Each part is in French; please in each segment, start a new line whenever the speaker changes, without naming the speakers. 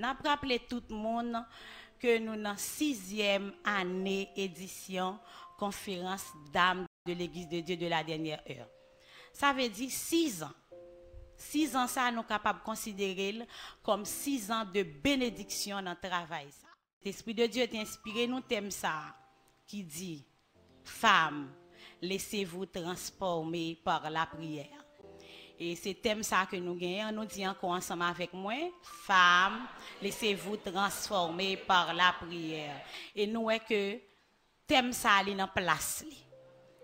N'a rappelé tout le monde que nous dans 6e année édition conférence d'âme de l'Église de Dieu de la dernière heure. Ça veut dire 6 ans. 6 ans, ça, nous sommes capables de considérer comme 6 ans de bénédiction dans le travail. L'Esprit de Dieu t'a inspiré, nous thème ça, qui dit, femme, laissez-vous transformer par la prière. Et c'est thème ça que nous gagnons, nous disons encore ensemble avec moi, femme, laissez-vous transformer par la prière. Et nous est que thème ça est en place.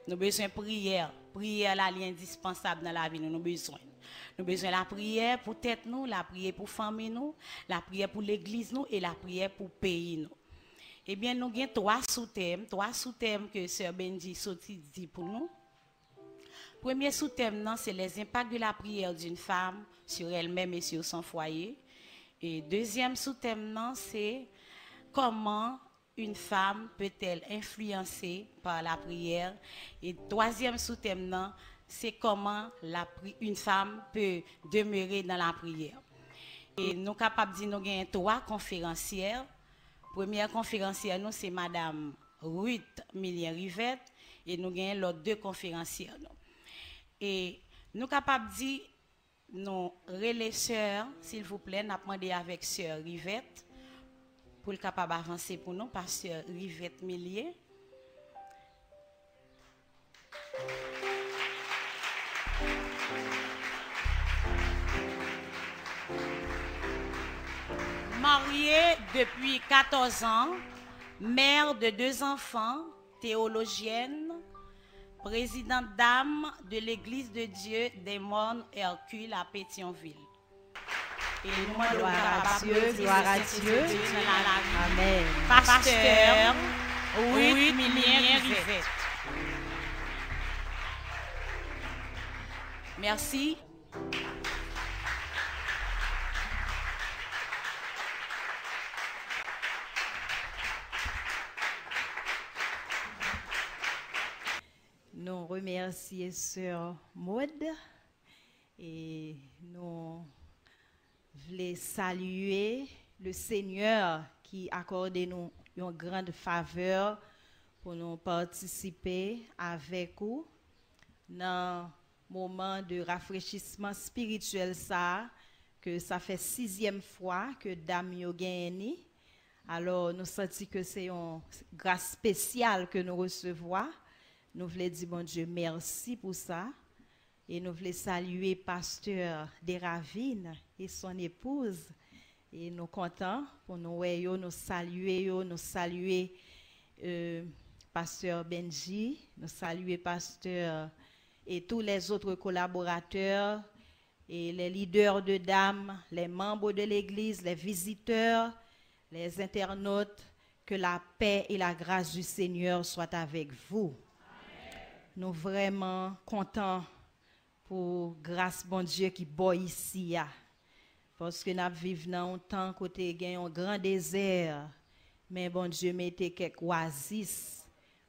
Nous avons besoin de prière. Prière là, est indispensable dans la vie, nous avons besoin. Nous avons besoin de la prière pour tête nous, la prière pour famille nous, la prière pour l'église nous et la prière pour pays nous. Eh bien, nous avons 3 sous-thèmes que Sœur Benji Soti dit pour nous. Premier sous-thème, c'est les impacts de la prière d'une femme sur elle-même et sur son foyer. Et deuxième sous-thème, c'est comment une femme peut-elle influencer par la prière. Et troisième sous-thème, c'est comment une femme peut demeurer dans la prière. Et nous sommes capables de dire que nous avons 3 conférencières. Première conférencière, c'est Madame Ruth Millien-Rivette et nous avons l'autre 2 conférencières. Et nous sommes capables de dire, nos relais sœurs, s'il vous plaît, nous demandé avec Sœur Rivette pour le capable avancer pour nous, Pasteur Rivette Millier. Mariée depuis 14 ans, mère de 2 enfants, théologienne, présidente d'âme de l'Église de Dieu des Mornes Hercule à Pétionville. Et nous
gloire à Dieu, gloire à Dieu. Amen.
Pasteur Ruth Millien-Rivette. Merci.
Nous remercions Sœur Maud et nous voulons saluer le Seigneur qui accorde nous une grande faveur pour nous participer avec vous dans le moment de rafraîchissement spirituel que ça fait 6e fois que Dame yo gagné. Alors nous sentons que c'est une grâce spéciale que nous recevons. Nous voulons dire, bon Dieu, merci pour ça. Et nous voulons saluer Pasteur Desravines et son épouse. Et nous sommes contents pour nous saluer Pasteur Benji, nous saluer Pasteur et tous les autres collaborateurs et les leaders de dames, les membres de l'Église, les visiteurs, les internautes. Que la paix et la grâce du Seigneur soient avec vous. Nous sommes vraiment contents pour grâce bon Dieu qui boit ici. Parce que nous vivons dans un temps côté un grand désert. Mais bon Dieu mettez quelques oasis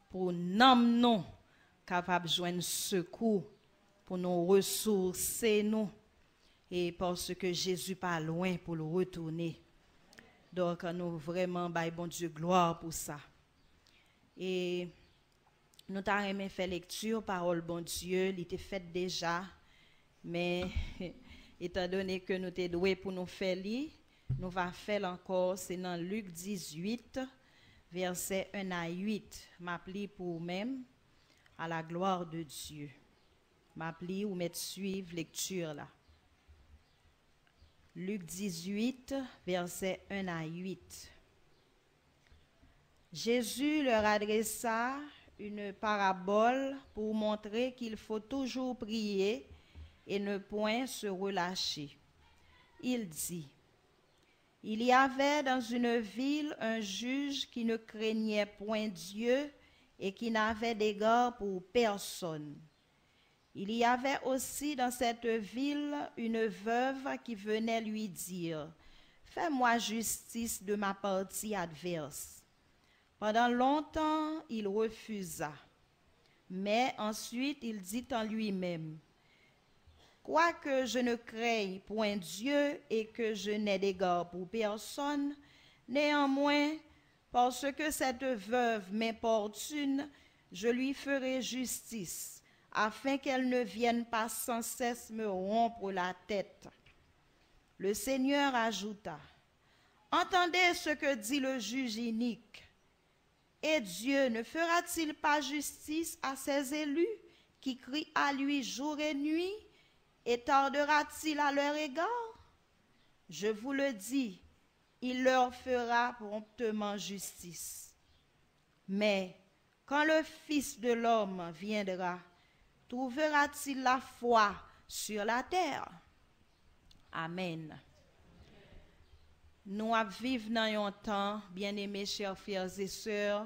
pour nous capables de joindre secours, pour nous ressourcer nous. Et parce que Jésus pas loin pour le retourner. Donc nous vraiment bon Dieu gloire pour ça. Et nous avons fait lecture, parole bon Dieu, il était fait déjà, mais étant donné que nous sommes doués pour nous faire lire, nous allons faire encore, c'est dans Luc 18, versets 1 à 8. M'appli pour vous-même à la gloire de Dieu. M'appli ou mettre suivre lecture là. Luc 18, versets 1 à 8. Jésus leur adressa une parabole pour montrer qu'il faut toujours prier et ne point se relâcher. Il dit, il y avait dans une ville un juge qui ne craignait point Dieu et qui n'avait d'égard pour personne. Il y avait aussi dans cette ville une veuve qui venait lui dire, « Fais-moi justice de ma partie adverse. » Pendant longtemps, il refusa. Mais ensuite, il dit en lui-même, Quoique je ne craigne point Dieu et que je n'ai d'égard pour personne, néanmoins, parce que cette veuve m'importune, je lui ferai justice, afin qu'elle ne vienne pas sans cesse me rompre la tête. Le Seigneur ajouta, entendez ce que dit le juge inique. Et Dieu ne fera-t-il pas justice à ses élus qui crient à lui jour et nuit? Et tardera-t-il à leur égard? Je vous le dis, il leur fera promptement justice. Mais quand le Fils de l'homme viendra, trouvera-t-il la foi sur la terre? Amen. Nous vivons dans un temps, bien-aimés, chers frères et sœurs,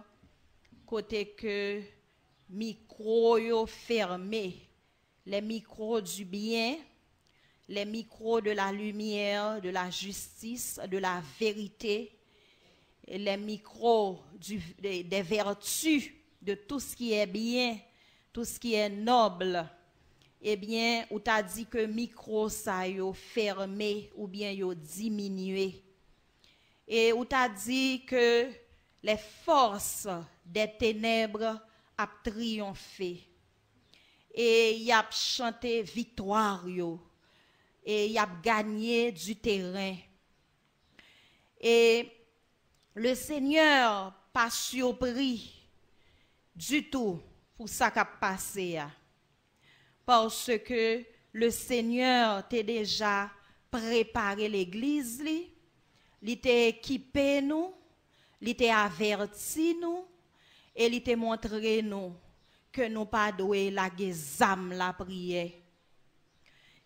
côté que micro yo fermé, les micros du bien, les micros de la lumière, de la justice, de la vérité, et les micros des vertus, de tout ce qui est bien, tout ce qui est noble. Eh bien, ou t'a dit que micro ça yo fermé ou bien yo diminué. Et où t'a dit que les forces des ténèbres a triomphé. Et y a chanté victoire yo. Et y a gagné du terrain. Et le Seigneur pas surpris du tout pour ça qui a passé. Parce que le Seigneur t'a déjà préparé l'église li. Il t'a équipé nous, il t'a averti nous, et il t'a montré nous que nous pas doué la zam la prière.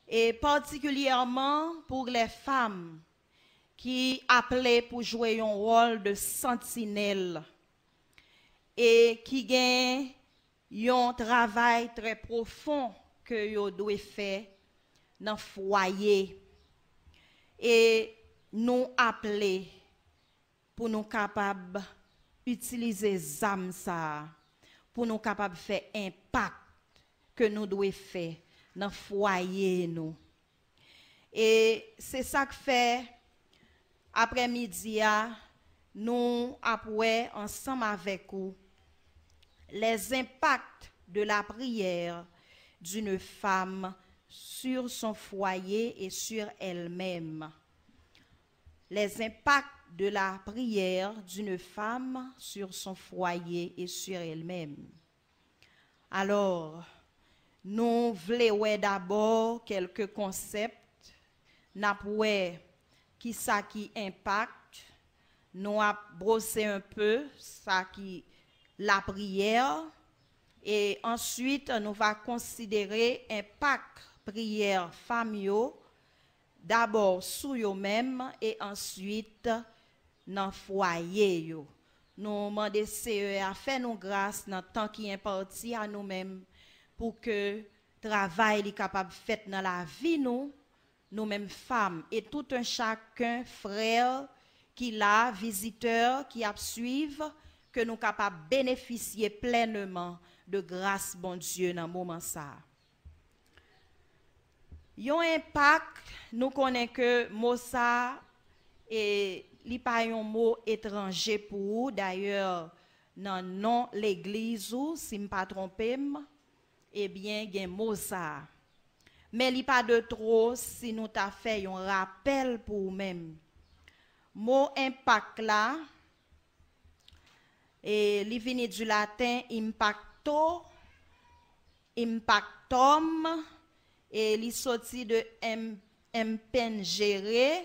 Et particulièrement pour les femmes qui appelaient pour jouer un rôle de sentinelle et qui gagnent un travail très profond que yo doit faire dans le foyer. Et nous appeler pour nous capables d'utiliser zam ça pour nous capables de faire impact que nous devons faire dans le foyer nous. Et c'est ça que fait après-midi nous après ensemble avec vous les impacts de la prière d'une femme sur son foyer et sur elle-même. Les impacts de la prière d'une femme sur son foyer et sur elle-même. Alors, nous voulons d'abord quelques concepts, qui ça qui impacte, nous avons brossé un peu ça qui la prière, et ensuite nous va considérer impact prière famille. D'abord sous eux-mêmes et ensuite dans le foyer. Nous demandons CE à faire nous grâce dans le temps qui est imparti à nous-mêmes pour que le travail soit capable de faire dans la vie nous-mêmes femmes et tout un chacun frère qui l'a, visiteur qui a suivre, que nous sommes capables de bénéficier pleinement de grâce bon Dieu dans ce moment ça. Yon impact, nous connaissons que mot ça et li pas un mot étranger pour vous. D'ailleurs, dans non l'église ou si me pas trompé, eh bien gen mot ça. Mais li pas de trop si nous t'a fait un rappel pour vous-même. Mot impact là et li vient du latin impacto, impactum. Et il sorti de impingere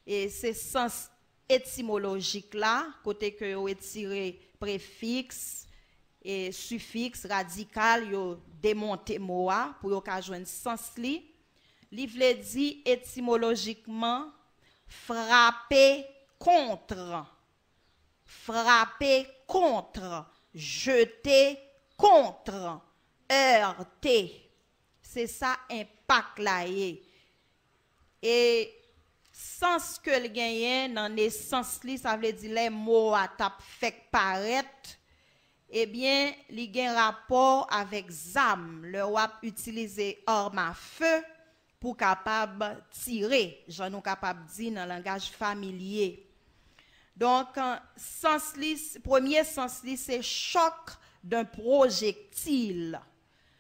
et c'est sens étymologique là côté que yo retiré préfixe et suffixe radical yo démonté mot pour yo ka joindre sens li veut dire étymologiquement frapper contre, jeter contre, heurter. C'est ça impact là. Et sens que le gagne dans naissance li, ça veut dire les mots à tap fait paraître eh bien, il y a un rapport avec ZAM, le WAP utilisé arme à feu pour capable tirer, j'en ai capable de dire dans le langage familier. Donc, premier sens, c'est choc d'un projectile.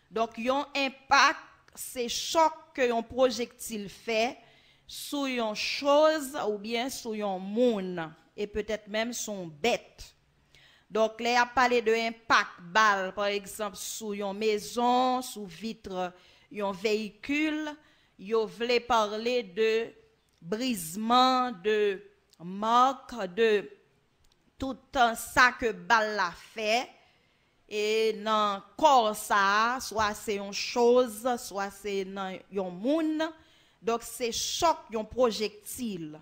Donc, il y a un impact, c'est choc que un projectile fait sur une chose ou bien sur un monde et peut-être même son bête. Donc, là, il a parlé de impact balle, par exemple, sur une maison, sur vitre, un véhicule. Il voulait parler de brisement, de marque, de tout ça que balle l'a fait. Et dans le corps, ça, soit c'est une chose, soit c'est dans un monde. Donc, c'est choc, un projectile.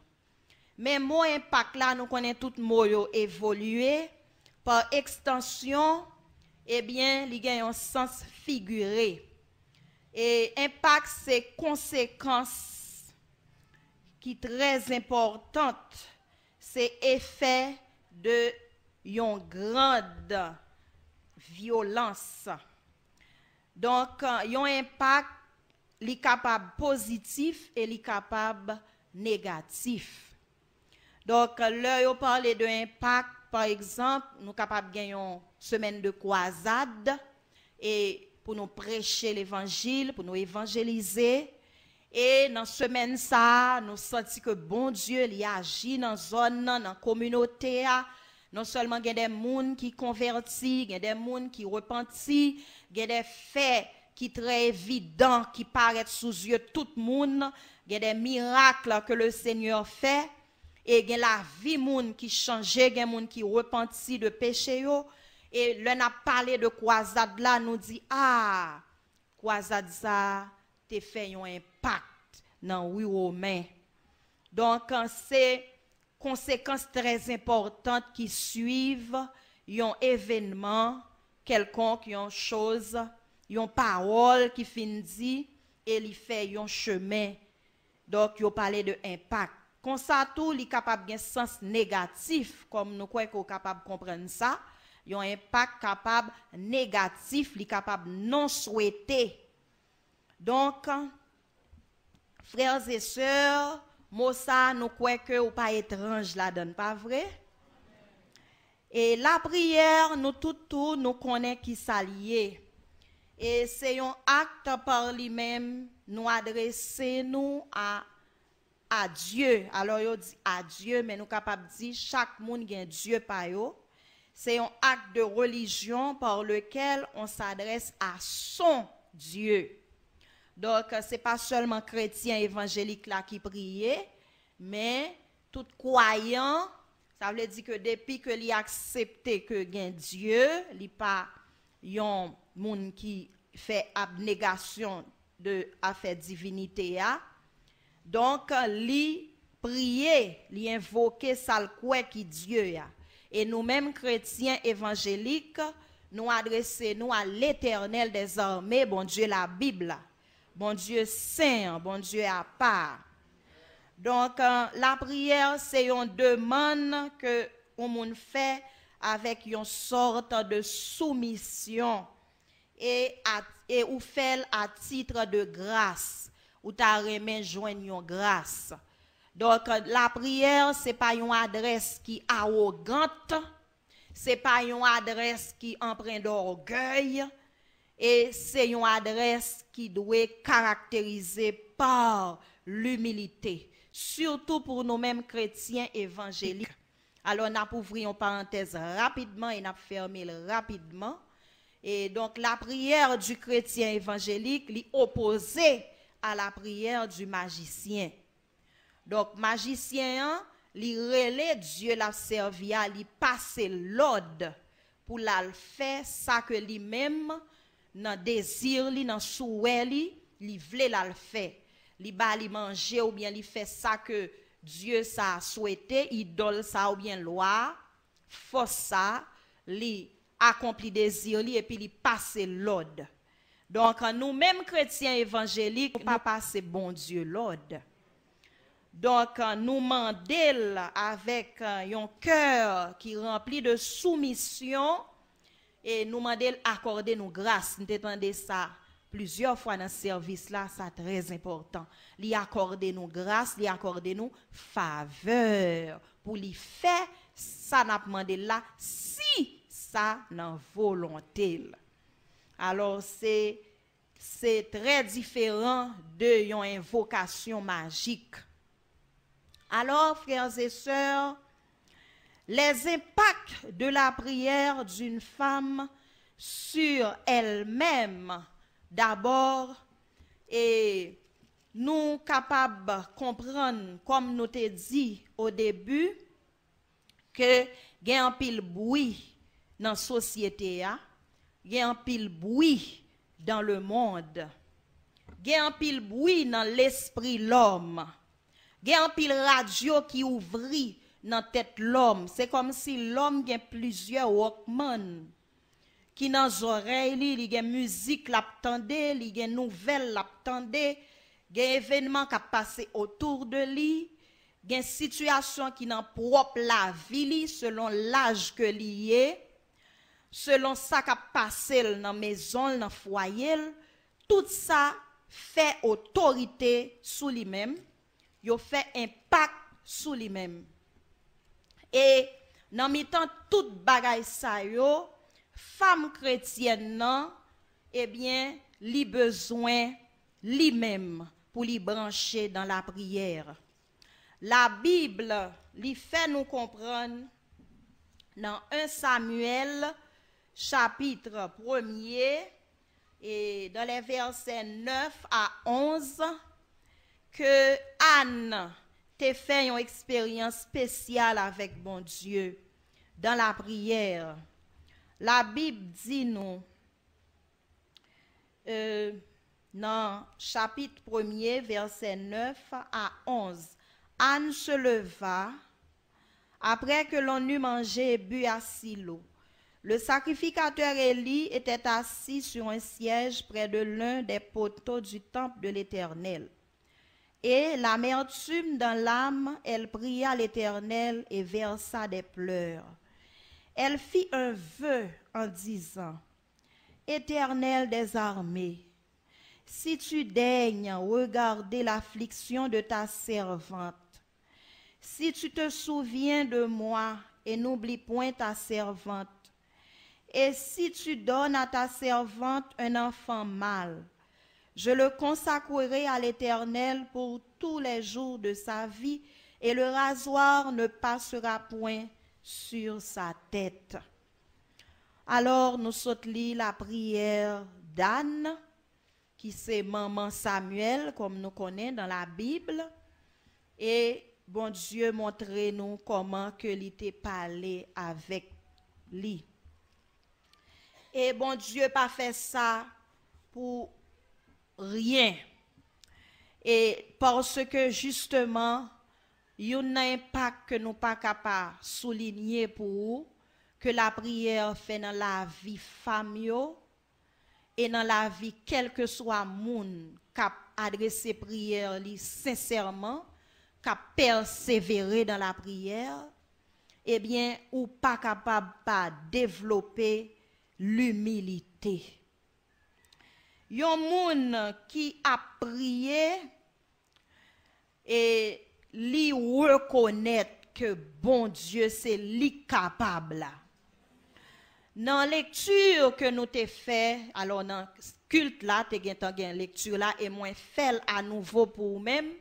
Mais mot impact là, nous connaissons tout mot évolué. Par extension, eh bien, il y a un sens figuré. Et impact, c'est conséquence qui est très importante. C'est effet de une grande violence. Donc, un impact, il est capable positif et il est capable négatif. Donc, là, on parle de impact. Par exemple, nous sommes capables de gagner une semaine de croisade et pour nous prêcher l'évangile, pour nous évangéliser. Et dans cette semaine, ça, nous sentons que bon Dieu il agit dans la zone, dans la communauté. Non seulement il y a des gens qui convertis, il y a des gens qui repentent, il y a des faits qui sont très évidents, qui paraissent sous les yeux de tout le monde. Il y a des miracles que le Seigneur fait. Et il y a la vie moun qui change, il y a moun qui repentit de péché yo. Et là n'a parlé de croisade là nous dit ah croisade ça te fait un impact dans oui romain. Donc c'est conséquences très importantes qui suivent un événement quelconque, une chose, une parole qui finit dit et il fait un chemin. Donc il parler de impact. Comme ça, tout est capable d'un sens négatif, comme nous croyons qu'on est capable de comprendre ça. Il y a un impact capable négatif, il est capable non souhaité. Donc, frères et sœurs, moi ça, nous croyons que vous pas étrange là-dedans, pas vrai? Et la prière, nous tout, nous connaissons qui s'allie. Et c'est un acte par lui-même, nous adresser nous à Dieu. Alors, il dit à Dieu, mais nous sommes capables de dire chaque monde a un Dieu par eux. C'est un acte de religion par lequel on s'adresse à son Dieu. Donc, ce n'est pas seulement chrétien évangélique là qui priait, mais tout croyant, ça veut dire que depuis que il a accepté que il y a un Dieu, il n'est pas un monde qui fait abnégation de affaire divinité. Donc, li prier, li invoquer ça le quoi qui Dieu a. Et nous-mêmes chrétiens évangéliques, nous adressons à l'Éternel des armées, bon Dieu la Bible, bon Dieu saint, bon Dieu à part. Donc, la prière, c'est une demande que on fait avec une sorte de soumission et ou fait à titre de grâce. Ou ta remet joindre une grâce. Donc, la prière, ce n'est pas une adresse qui est arrogante, ce n'est pas une adresse qui est empreinte d'orgueil, et c'est une adresse qui doit être caractérisée par l'humilité, surtout pour nous-mêmes chrétiens évangéliques. Alors, on a ouvert une parenthèse rapidement et on a fermé rapidement. Et donc, la prière du chrétien évangélique est opposée à la prière du magicien. Donc, magicien, il relève Dieu l'a servi à lui passer l'ordre pour la faire ça que lui-même, dans désir, dans souhait, il voulait la faire. Il va lui manger ou bien il fait ça que Dieu ça souhaité, idole ça ou bien loi, force ça, il accomplit désir et puis il passe l'ordre. Donc, nous-mêmes chrétiens évangéliques, nous pas passer bon Dieu l'ordre. Donc, nous demandons avec un cœur qui est rempli de soumission et nous demandons d'accorder nous grâce. Nous entendons ça plusieurs fois dans ce service là, c'est très important. Lui accorder nous grâce, lui accorder nous faveur pour lui faire ça n'a demandé là si ça n'a volonté. Alors c'est très différent de une invocation magique. Alors frères et sœurs, les impacts de la prière d'une femme sur elle-même, d'abord, et nous capables de comprendre, comme nous t'ai dit au début, que il y a un pile bruit dans la société, il y a un pile bruit dans le monde, il y a un pile bruit dans l'esprit l'homme, il y a un pile radio qui ouvrit dans tête l'homme. C'est comme si l'homme a plusieurs Walkman qui dans les oreilles, il y a musique l'attendait, il y a nouvelles l'attendait, il y a événements qui passent autour de lui, il y a une situation qui dans propre la vie selon l'âge que lié, selon ça qui passé dans la maison, dans le foyer, tout ça fait autorité sous lui-même, il fait impact sous lui-même. Et dans mi-temps toute bagaille ça yo, femme chrétienne nan, eh bien, li besoin lui-même pour lui brancher dans la prière. La Bible lui fait nous comprendre dans 1 Samuel chapitre 1er et dans les versets 9 à 11 que Anne t'a fait une expérience spéciale avec bon Dieu dans la prière. La Bible dit nous, dans chapitre 1er, verset 9 à 11, Anne se leva après que l'on eut mangé et bu à Silo. Le sacrificateur Élie était assis sur un siège près de l'un des poteaux du temple de l'Éternel. Et l'amertume dans l'âme, elle pria l'Éternel et versa des pleurs. Elle fit un vœu en disant, « Éternel des armées, si tu daignes regarder l'affliction de ta servante, si tu te souviens de moi et n'oublie point ta servante, et si tu donnes à ta servante un enfant mâle, je le consacrerai à l'Éternel pour tous les jours de sa vie, et le rasoir ne passera point sur sa tête. » Alors nous sautons la prière d'Anne, qui c'est maman Samuel, comme nous connaissons dans la Bible, et bon Dieu montre nous comment que il était parlé avec lui. Et bon Dieu pas fait ça pour rien. Et parce que justement, il y a un impact que nous pas capables de souligner pour que la prière fait dans la vie famille et dans la vie quel que soit monde qui a adressé prière sincèrement, qui a persévéré dans la prière, eh bien, ou pas capable de développer l'humilité. Yon moun qui a prié et li reconnaître que bon Dieu c'est li capable. Dans la lecture que nous t'ai fait, alors dans culte là, t'es gen lecture là et moi fait à nouveau pour même.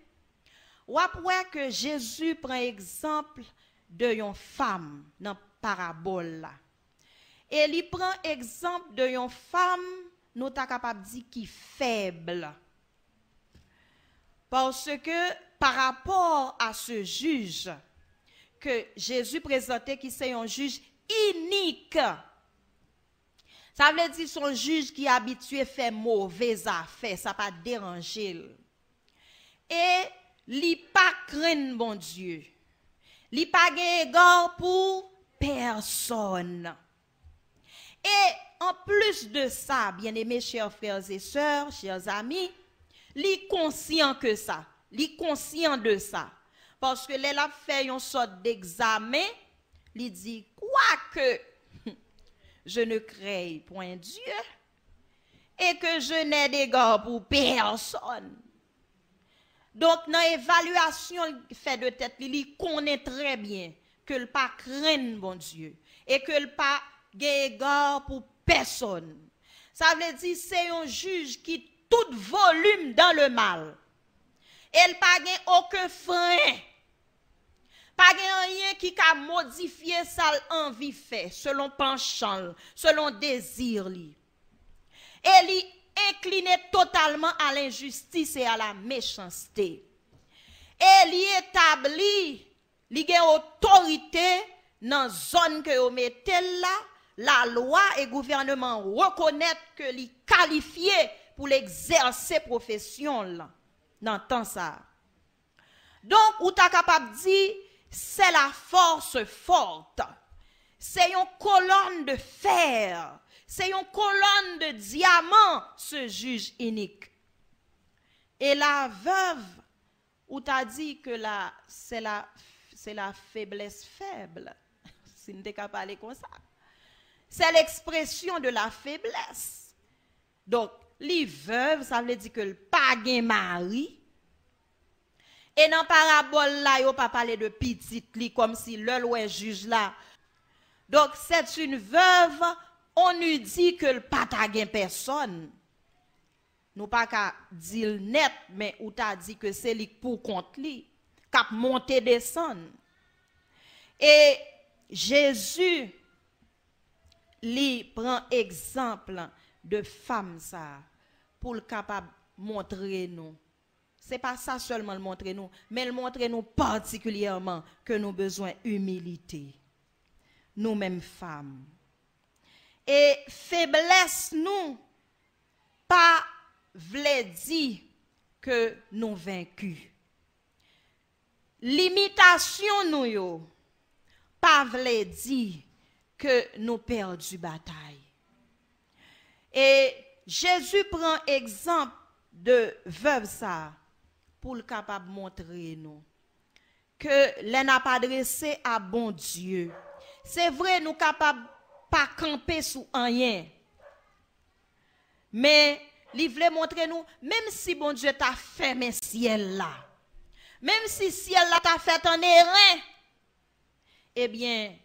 Ou après que Jésus prend exemple de yon femme dans parabole là. Et il prend exemple de yon femme nous sommes capables de dire qui faible. Parce que par rapport à ce juge que Jésus présentait qui c'est un juge unique. Ça veut dire son juge qui est habitué à faire mauvaises affaires, ça pas déranger. Et li pas craindre bon Dieu. Li pas gen égard pour personne. Et en plus de ça, bien-aimés chers frères et sœurs, chers amis, li conscient que ça, li conscient de ça. Parce que elle a fait une sorte d'examen, li dit, quoi que je ne crée point Dieu et que je n'ai d'égard pour personne. Donc, dans l'évaluation fait de tête, il connaît très bien que le pas craint bon Dieu et que le pas égard pour personne. Ça veut dire c'est un juge qui tout volume dans le mal. Elle pas aucun frein. Pas rien qui a modifié sa envie fait selon penchant, selon désir li. Elle est inclinée totalement à l'injustice et à la méchanceté. Elle y établit li autorité dans zone que vous mettez là, la loi et gouvernement reconnaissent que li qualifié pour l'exercer profession là dans temps ça. Donc ou ta capable dire c'est la force forte. C'est une colonne de fer, c'est une colonne de diamant ce juge unique. Et la veuve ou t'a dit que c'est la faiblesse faible. Si nous n'avons pas parler comme ça. C'est l'expression de la faiblesse. Donc, les veuves, ça veut dire que le pas de mari. Et dans la parabole là, il ne pas parler de petite li comme si le juge là. Donc, c'est une veuve, on lui dit que le pas de personne. Nous pas qu'à dire net, mais ou t'a dit que c'est lui pour compte li, cap monter descendre. Et Jésus lui prend exemple de femme ça pour le capable montrer nous. C'est pas ça seulement le montrer nous, mais le montrer nous particulièrement que nous besoin humilité. Nous-mêmes femmes. Et faiblesse nous pas vle dire que nous vaincus. Limitation nous yo pas vle dire que nous perdu bataille. Et Jésus prend exemple de veuve ça pour le capable montrer nous que les n'a pas adressé à bon Dieu. C'est vrai nous capable pas camper sous rien. Mais il voulait montrer nous, même si bon Dieu t'a fait mes ciel là, même si ciel là t'a fait en erreur, eh bien,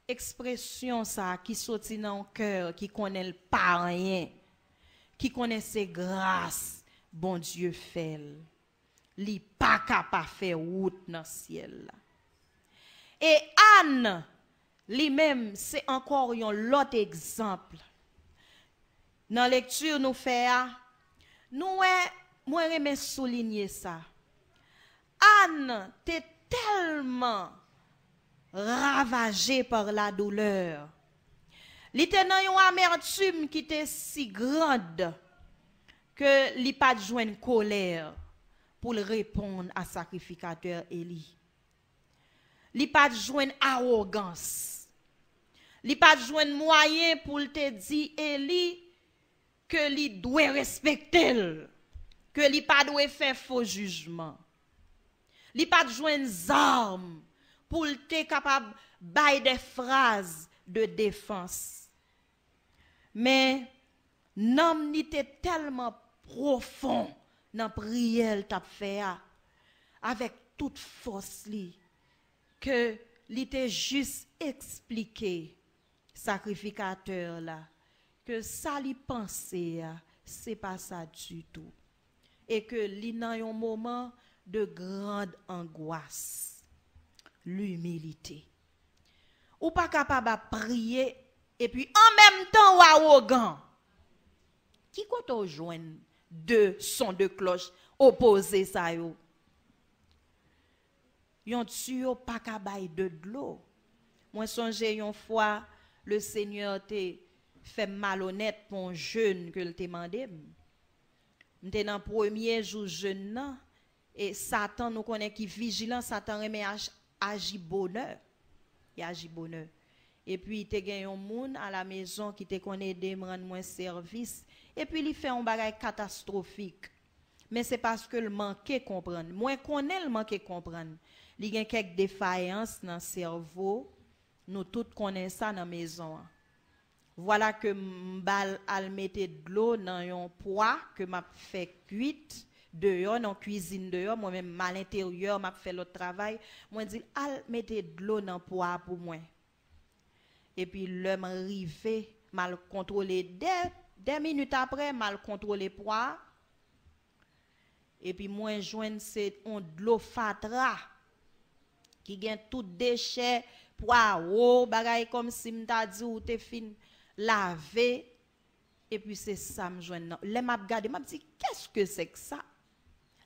expression ça qui sortit dans le cœur, qui connaît le pas rien, qui connaît ses grâces, bon Dieu fait. Li pas capable faire route dans le ciel là. Et Anne, lui-même, c'est encore un autre exemple. Dans la lecture, nous faisons, moi, j'aime souligner ça. Anne était tellement ravagée par la douleur. Elle était dans une amertume qui était si grande que elle n'a pas de joindre colère pour répondre à sacrificateur Élie. Elle n'a pas de joindre arrogance. Elle n'a pas de joindre moyen pour te dire Élie que li doit respecter, que li pas doit faire faux jugement. Li pas joindre armes pour te capable bailler des phrases de défense. Mais l'homme était tellement profond dans prière t'a fait avec toute force li que li était juste expliqué sacrificateur là que ça li pensait c'est pas ça du tout et que li dans un moment de grande angoisse, l'humilité. Ou pas capable de prier et puis en même temps ou arrogant. Qui compte rejoindre deux sons de cloche opposés ça yo? Yon tuyo pas capable de l'eau. Moi songe une fois le Seigneur te fait malhonnête pour un jeune que le demandé. M'était dans premier jour jeune et Satan nous connaît qui vigilant, Satan remet agit bonheur. Il agit bonheur. Et puis il te gagne un monde à la maison qui te connaît de me rendre moins service et puis il fait un bagage catastrophique. Mais c'est parce que le manquait comprendre. Moi connais le manquer comprendre. Il y a quelques défaillances dans le cerveau. Nous tous connaissons ça dans la maison. Voilà que m'bal al mette de l'eau dans un poids que m'a fait cuite dehors dans cuisine dehors, moi même à l'intérieur m'a fait l'autre travail. Moi dit al mette de l'eau dans poids pour moi. Et puis l'homme arrivé mal contrôlé des minutes après mal contrôlé poids. Et puis moi joindre c'est on de l'eau fatra qui gagne tout déchet poireau bagay comme si m'ta dit ou te fin laver et puis c'est ça me joindre. Les m'a regardé m'a dit qu'est-ce que c'est que ça?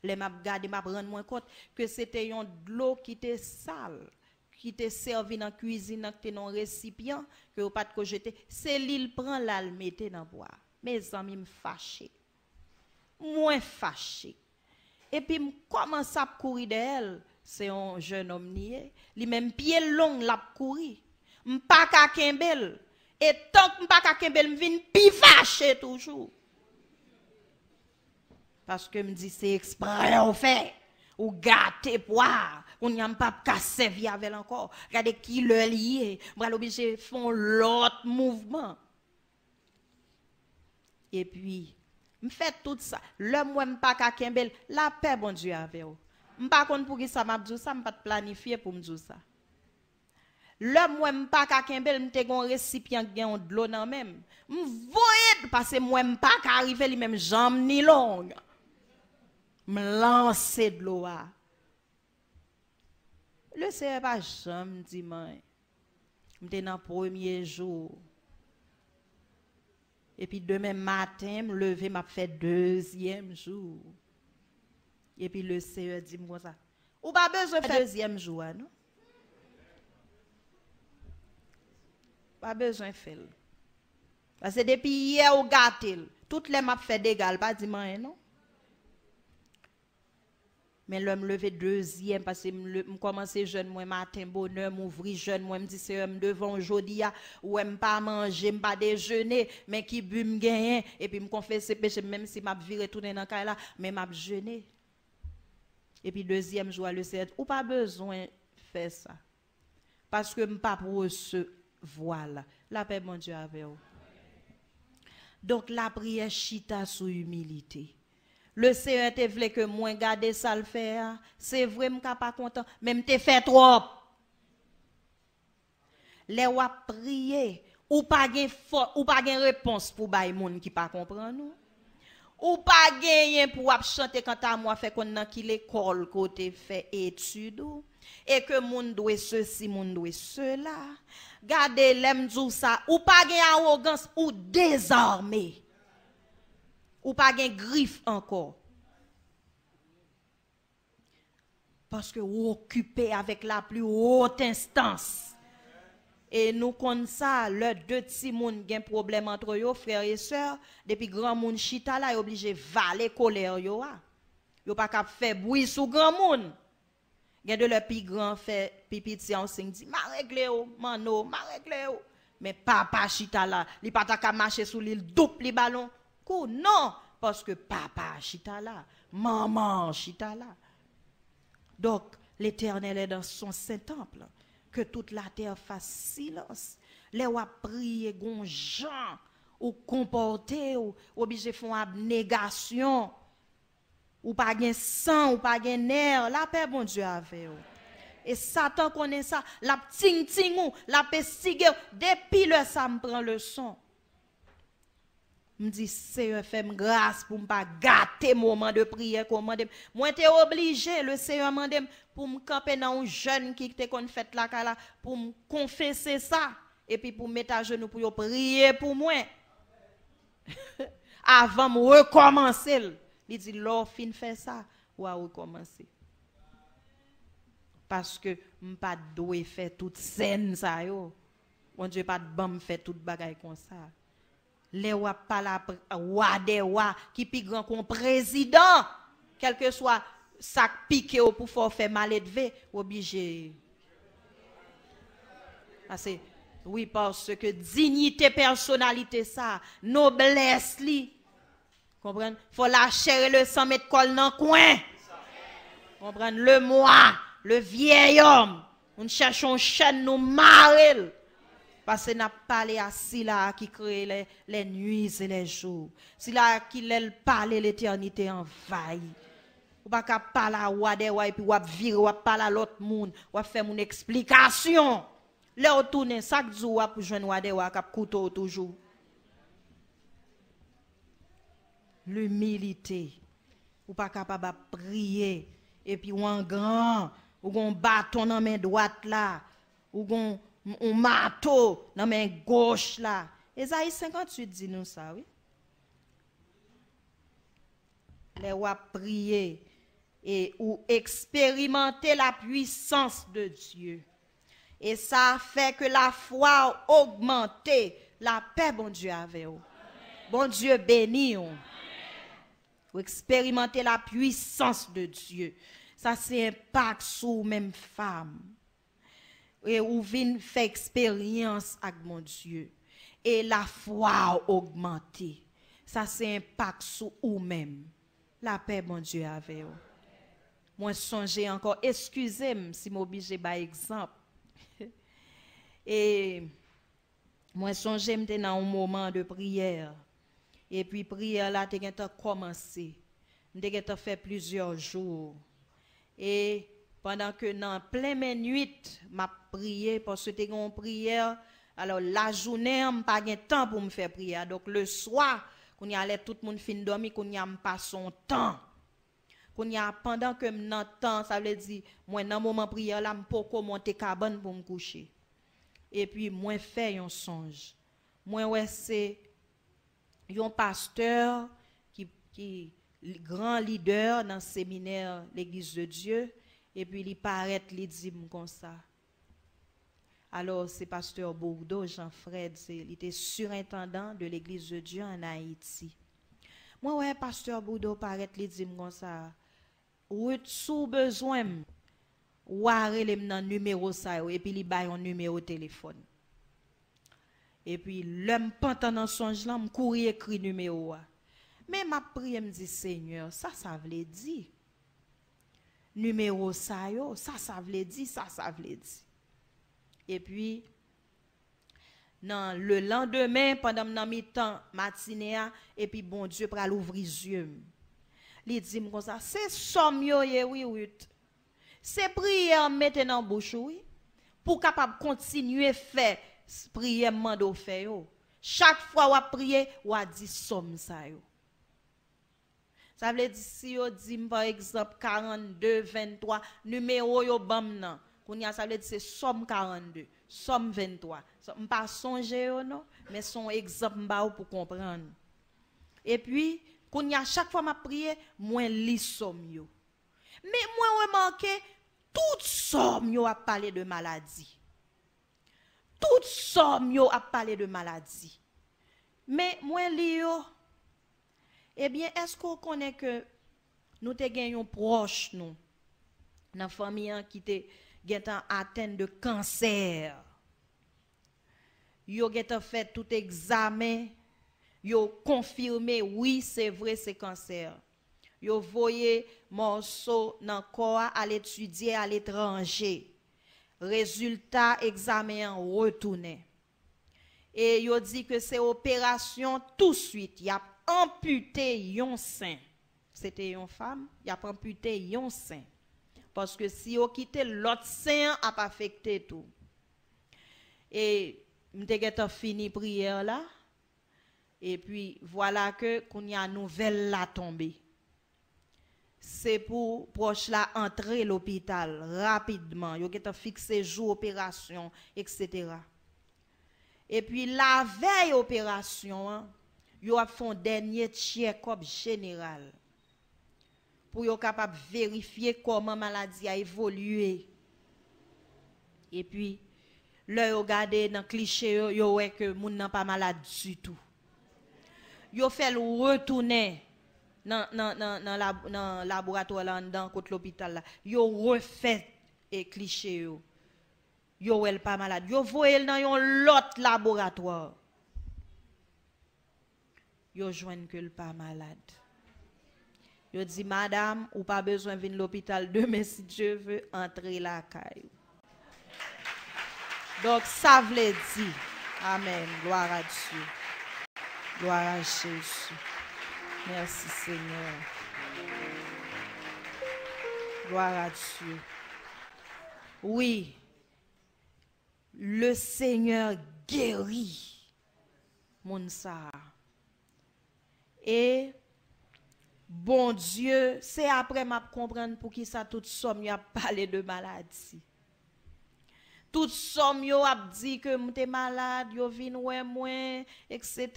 Les m'a regardé m'a rendre moins compte que c'était un de l'eau qui était sale qui était servi dans cuisine qui était dans récipient que ou pas de jeter c'est l'île prend là le mettait dans bois. Mes amis me fâché. Moins fâché. Et puis commence à courir d'elle, c'est un jeune homme nié, lui même pied long l'a courir. M'pa ka kembel et tant que m'pa ka kembel m'vinn pi fâché toujours. Parce que me dit c'est exprès on fait ou gâter poire, on n'y a pas qu'à servir avec encore. Regardez qui le lié, m'va obligé font l'autre mouvement. Et puis m'fait tout ça. Le moi m'pa ka kembel, la paix bon Dieu avec vous. M'pa konn pour qui ça m'a dit ça, m'pa planifier pour me dire ça. Le moi m'pa ka kembel, m'te gon récipient gen de l'eau nan même. M'voye parce que moi m'pa ka arriver li même jambe ni longue. M'lancer de l'eau. Le c'est pas jambe dimanche. M'te dans premier jour. Et puis demain matin, me lever m'a fait deuxième jour. Et puis le Seigneur dit moi ça. Ou pas besoin de faire deuxième jour non? Pas besoin de faire. Parce que depuis hier au gâtel, toutes les m'a fait d'égal pas dimanche non? Mais l'homme levé deuxième parce que me commencer jeune moi matin bonheur m'ouvrir jeune moi me dit c'est devant aujourd'hui ou me pas manger me pas déjeuner mais qui bu me gagner et puis me confesser péché même si m'a viré tourner dans caille là mais m'a jeûner. Et puis deuxième jour le Seigneur ou pas besoin faire ça. Parce que me pas pour ce voilà. La paix mon Dieu avec vous. Donc la prière chita sous humilité. Le Seigneur te voulait que moi garder ça le faire. C'est vrai, je ne suis pas content. Même te fait trop. Les ou prier, ou pas de réponse pour les gens qui ne comprennent pas. Ou pas gagner pour chanter quand à moi fait qu'on a qui l'école côté fait études et que moun doit ceci moun doit cela. Gardez l'aime dire ça ou pas gagner arrogance ou désarmé. Ou pas gen griffe encore. Parce que vous occupez avec la plus haute instance. Et nous comme ça, le deux petits moun gen problème entre eux, frères et sœurs, depuis grand moun chita là, obligé valer colère yo a. Yo pas cap faire bruit sous grand moun. Gen de le plus grand fait pipiti en signe dit, ma réglé ou, mano, ma réglé ou. Mais papa chita là, li pas ta marcher sous l'île double li ballon. Non, parce que papa chita là, maman chita là. Donc, l'Éternel est dans son Saint-Temple. Que toute la terre fasse silence. Les ou prier gon gens ou comporter ou obligé font abnégation ou pas gen sang ou pas gen nerf. La paix bon Dieu avec vous. Et Satan connaît ça, la ting ting ou la pestige depuis le ça me prend le son. Me dit Seigneur fait grâce pour me pas gâter moment de prière commandé moi t'es obligé le Seigneur mandé pour me camper dans un jeune qui t'es qu'on fait là pour me confesser ça et puis pour mettre à genoux pour prier pour moi avant me recommencer il dit l'or fin fait ça ou à recommencer parce que me pas doit faire toute scène ça yo mon Dieu pas de bon faire toute bagaille comme ça. Les rois pas la roi des rois qui plus grand qu'on président quel que soit sac piqué pour faire mal élevé obligé parce que dignité personnalité ça noblesse li comprendre faut la chair et le sang mettre col dans coin comprendre le moi le vieil homme on cherche un chaîne nous marrer Parce que n'a parlé à Sila qui crée les nuits et les jours. Sila qui l'aile parler l'éternité envahie. Ou pas qu'à parler à Wadewa et puis ou virer ou parler à l'autre monde, ou faire mon explication. Là ou tourner chaque jour pour joindre Wadewa cap couteau toujours. L'humilité. Ou pas capable de prier et puis ou en grand, ou gon bâton dans main droite là, ou gon un marteau dans main gauche là. Ésaïe 58 dit nous ça, oui. Les rois prier et ou expérimenter la puissance de Dieu. Et ça fait que la foi a augmenté, la paix, bon Dieu, avec vous. Bon Dieu béni. Ou expérimenter la puissance de Dieu. Ça, c'est un impact sur même femme. Et ou vient faire expérience avec mon Dieu. Et la foi a augmenté. Ça, c'est un impact sur vous-même. La paix, bon Dieu, avec vous. Moi, songez encore, excusez-moi si m'oblige par exemple. Et moi, songez m'étais dans un moment de prière. Et puis, prière là, t'es commencé. M'étais fait plusieurs jours. Et pendant que dans plein nuit, m'a prié parce que t'es en prière. Alors, la journée, m'pas pas de temps pour me faire prière. Donc, le soir, quand y allait tout le monde fin dormir, qu'on y a pas son temps. Pendant que m'entends, ça veut dire, moi, dans le moment de prière, là, je peux monter cabane pour me coucher. Et puis, moi, fait un songe. Moi, ouais, c'est un pasteur qui grand leader dans le séminaire l'Église de Dieu. Et puis, il paraît, il dit comme ça. Alors, c'est pasteur Bourdeau, Jean-Fred, il était surintendant de l'Église de Dieu en Haïti. Moi, ouais, pasteur Bourdeau paraît, il dit comme ça. Ou sous besoin ou arrêter le numéro ça et puis il baille un numéro téléphone et puis l'homme pendant dans songe là me courir écrit numéro mais ma prière me dit Seigneur ça veut dire numéro ça yo ça veut dire ça veut dire et puis dans le lendemain pendant mon mi-temps matinée et puis bon Dieu pour l'ouvrir les yeux. Il dit comme ça, c'est somme yo oui. C'est prière mettre dans bouche oui pour capable continuer faire prière mando fait yo. Chaque fois ou prier ou dit somme ça yo. Ça veut dire si yo dit par exemple 42 23 numéro yo bam nan. Kounya ça veut dire c'est somme 42, somme 23. On pas songer yo non, mais son exemple mba pour comprendre. Et puis Kounya chaque fois m'a prié, moi li somme yo. Mais moi remarqué toute somme yo a parlé de maladie. Toute somme yo a parlé de maladie. Mais moi li yo eh bien est-ce qu'on connaît que nous te gagnons proche nous dans famille qui te gagnant atteint de cancer. Yo gagnant fait tout examen yo confirmé oui c'est vrai c'est cancer. Yo voyé morceau dans corps à l'étudier à l'étranger. Résultat examen retourné. Et yo dit que c'est opération tout de suite, y a amputé yon sein. C'était une femme, y a amputé yon sein. Parce que si yo quitté l'autre sein a pas affecté tout. Et m'te fini prière là. Et puis voilà que qu'on y a nouvelle la tombée. C'est pour proche la entrer l'hôpital rapidement. Yo get fixé jour opération etc. Et puis la veille opération, yo a fait un dernier check-up général pour yo capable vérifier comment maladie a évolué. Et puis là yo regardé dans cliché yo ouais que moun nan pas malade du tout. Yo fait le retourner dans laboratoire là dedans côté l'hôpital là. Yo refait et cliché yo. Yo elle pas malade. Yo voyé dans un autre laboratoire. Yo joignent que le pas malade. Yo dit madame ou pas besoin venir l'hôpital demain si Dieu veut entrer la caille. Donc ça veut dire Amen. Gloire à Dieu. Gloire à Jésus. Merci Seigneur. Gloire à Dieu. Oui, le Seigneur guérit mon ça. Et bon Dieu, c'est après m'a comprendre pour qui ça toute somme y a parlé de maladie. Toute somme yo a dit que m'étais malade, yo vinn ouais moi, etc.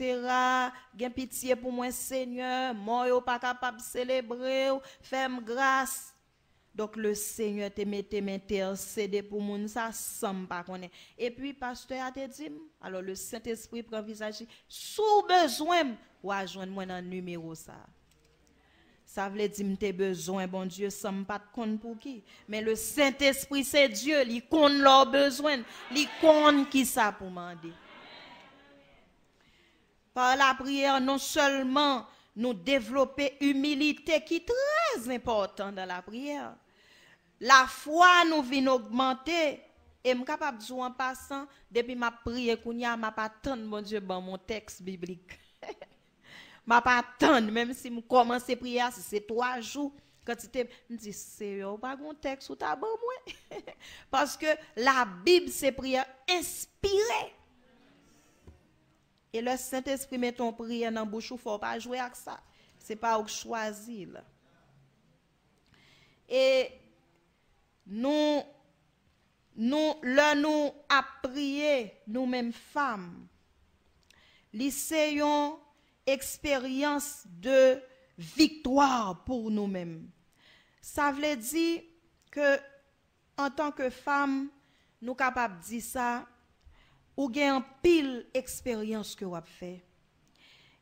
Gen pitié pour moi Seigneur, moi yo pas capable célébrer, fais-moi grâce. Donc le Seigneur te mette m'intercéder pour moun ça sans pas connaît. Et puis pasteur a te dit, alors le Saint-Esprit prend visage, sous besoin ou a joindre moi dans numéro ça. Ça veut dire que tu besoin, bon Dieu, ça ne pas compte pour qui. Mais le Saint-Esprit, c'est Dieu, il compte leurs besoins, il compte qui ça pour demander. Par la prière, non seulement nous développer humilité qui est très important dans la prière. La foi nous vient augmenter. Et je suis capable de dire en passant, depuis ma prière, je n'ai pas attendu, mon Dieu, dans mon texte biblique. Je ne pas attendre, même si je commence à prier, si c'est 3 jours, quand tu me dis, c'est pas un texte ou t'as bon, moi. Parce que la Bible, c'est prière inspirée. Et le Saint-Esprit met ton prière dans la bouche, il ne faut pas jouer avec ça. Ce n'est pas au choisir. Et nous à prier, nous-mêmes femmes, lycéons, expérience de victoire pour nous-mêmes. Ça veut dire que en tant que femme, nous sommes capables de dire ça, ou gain en pile expérience que vous avez fait.